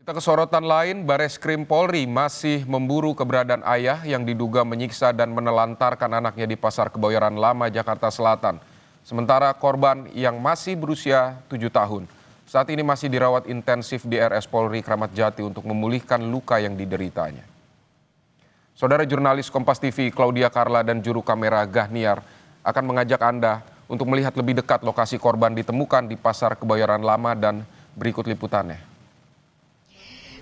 Kita ke sorotan lain, Bareskrim Polri masih memburu keberadaan ayah yang diduga menyiksa dan menelantarkan anaknya di Pasar Kebayoran Lama, Jakarta Selatan. Sementara korban yang masih berusia 7 tahun, saat ini masih dirawat intensif di RS Polri Kramat Jati untuk memulihkan luka yang dideritanya. Saudara jurnalis Kompas TV Claudia Carla dan juru kamera Gahniar akan mengajak Anda untuk melihat lebih dekat lokasi korban ditemukan di Pasar Kebayoran Lama dan berikut liputannya.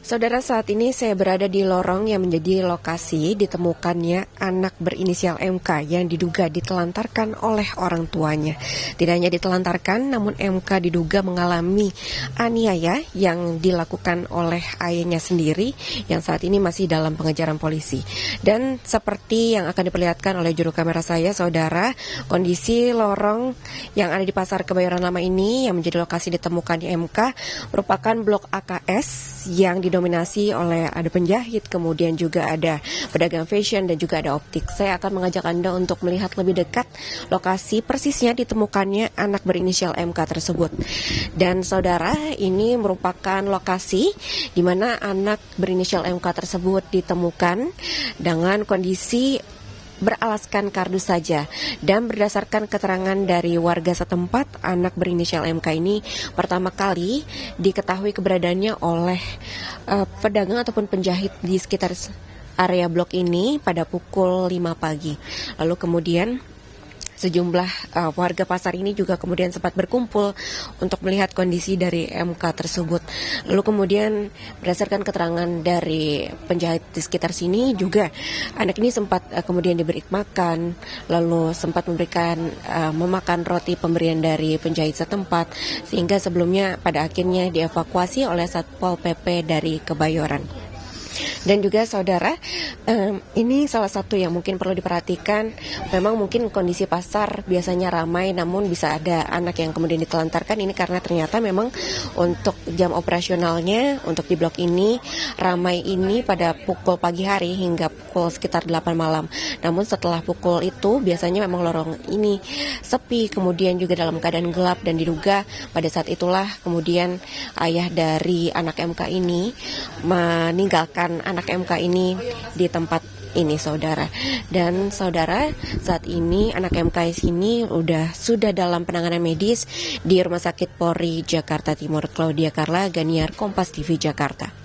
Saudara, saat ini saya berada di lorong yang menjadi lokasi ditemukannya anak berinisial MK yang diduga ditelantarkan oleh orang tuanya. Tidak hanya ditelantarkan, namun MK diduga mengalami aniaya yang dilakukan oleh ayahnya sendiri yang saat ini masih dalam pengejaran polisi. Dan seperti yang akan diperlihatkan oleh juru kamera saya, saudara, kondisi lorong yang ada di Pasar Kebayoran Lama ini yang menjadi lokasi ditemukannya MK merupakan blok AKS yang didominasi oleh ada penjahit, kemudian juga ada pedagang fashion dan juga ada optik. Saya akan mengajak Anda untuk melihat lebih dekat lokasi persisnya ditemukannya anak berinisial MK tersebut. Dan saudara, ini merupakan lokasi di mana anak berinisial MK tersebut ditemukan dengan kondisi beralaskan kardus saja, dan berdasarkan keterangan dari warga setempat, anak berinisial MK ini pertama kali diketahui keberadaannya oleh pedagang ataupun penjahit di sekitar area blok ini pada pukul 5 pagi. Lalu kemudian sejumlah warga pasar ini juga kemudian sempat berkumpul untuk melihat kondisi dari MK tersebut. Lalu kemudian berdasarkan keterangan dari penjahit di sekitar sini juga anak ini sempat kemudian diberi makan, lalu sempat memberikan memakan roti pemberian dari penjahit setempat, sehingga sebelumnya pada akhirnya dievakuasi oleh Satpol PP dari Kebayoran. Dan juga saudara, ini salah satu yang mungkin perlu diperhatikan. Memang mungkin kondisi pasar biasanya ramai, namun bisa ada anak yang kemudian ditelantarkan. Ini karena ternyata memang untuk jam operasionalnya untuk di blok ini ramai ini pada pukul pagi hari hingga pukul sekitar 8 malam. Namun setelah pukul itu biasanya memang lorong ini sepi, kemudian juga dalam keadaan gelap, dan diduga pada saat itulah kemudian ayah dari anak MK ini meninggalkan anak MK ini di tempat ini, saudara. Dan saudara, saat ini anak MK ini sudah dalam penanganan medis di Rumah Sakit Polri Jakarta Timur. Claudia Carla, Gahniar, Kompas TV Jakarta.